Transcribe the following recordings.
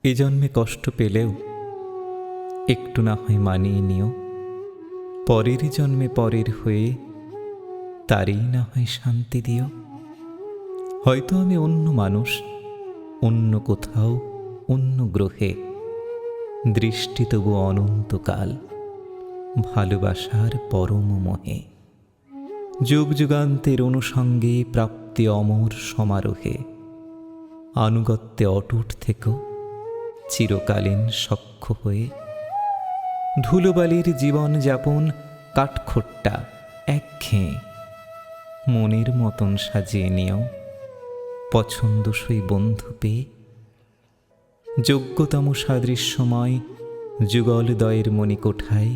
এ জন্মে কষ্ট পেলেও একটু না হয় মানিয়ে নিও, পরের জন্মে পরের হয়ে তারই না হয় শান্তি দিও। হয়তো আমি অন্য মানুষ, অন্য কোথাও, অন্য গ্রহে, দৃষ্টি তবু অনন্তকাল, ভালোবাসার পরম মোহে। যুগ যুগান্তের অনুষঙ্গে প্রাপ্তি অমর সমারোহে, আনুগত্যে অটুট থেকো চিরকালীন সখ্য হয়ে। ধুলোবালির জীবন যাপন কাঠখোট্টা একঘেয়ে, মনের মতন সাজিয়ে নিও পছন্দসই বন্ধু পেয়ে। যোগ্যতম সাদৃশ্যময় যুগলদয়ের মণিকোঠায়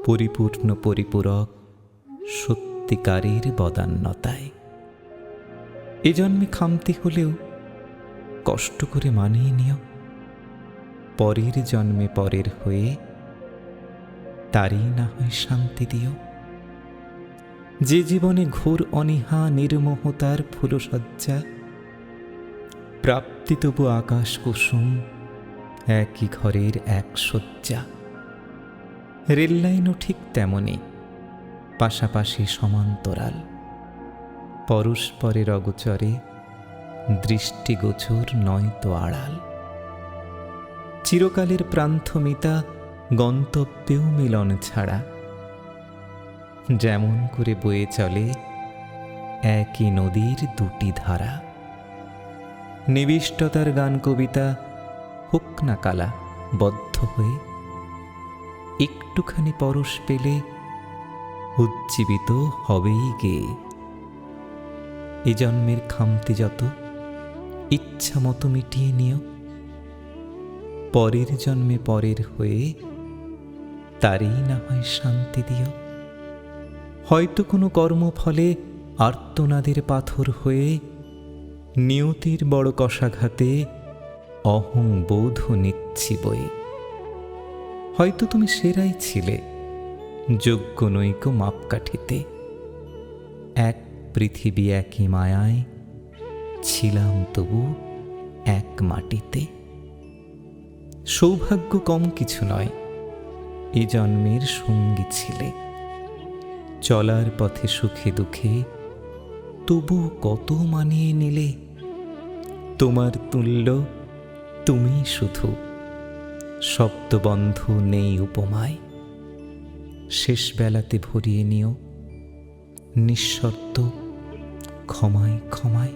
পরিপূর্ণ পরিপূরক সত্যিকারের বদান্যতায়। এ জন্মে খামতি হলেও কষ্ট করে মানিয়ে নিও, পরের জন্মে পরের হয়ে তারই না হয় শান্তি দিও। যে জীবনে ঘোর অনীহা নির্মোহতার ফুলসজ্জা, প্রাপ্তি তবু আকাশ কুসুম একই ঘরের এক শয্যা। রেললাইনও ঠিক তেমনি, পাশাপাশি সমান্তরাল, পরস্পরের অগোচরে দৃষ্টিগোচর নয়তো আড়াল। চিরকালের প্রান্থমিতা গন্তব্যেও মিলন ছাড়া, যেমন করে বয়ে চলে একই নদীর দুটি ধারা। নিবিষ্টতার গান কবিতা হোক না কালা বদ্ধ হয়ে, একটুখানি পরশ পেলে উজ্জীবিত হবেই গেয়ে। এ জন্মের খামতি যত ইচ্ছা মতো মিটিয়ে নিও, পরের জন্মে পরের হয়ে তারই না হয় শান্তি দিও। হয়তো কোনো কর্মফলে আর্তনাদের পাথর হয়ে নিয়তির বড় কষাঘাতে অহং বোধ নিচ্ছি বয়ে। হয়তো তুমি সেরাই ছিলে যোগ্য নৈক মাপকাঠিতে, এক পৃথিবী একই মায়ায় ছিলাম তবু এক মাটিতে। সৌভাগ্য কম কিছু নয়, এ জন্মের সঙ্গী ছিলে, চলার পথে সুখে দুঃখে তবু কত মানিয়ে নিলে। তোমার তুল্য তুমি শুধু, শব্দবন্ধু নেই উপমায়। শেষ বেলাতে ভরিয়ে নিও নিঃশর্ত ক্ষমায় ক্ষমায়।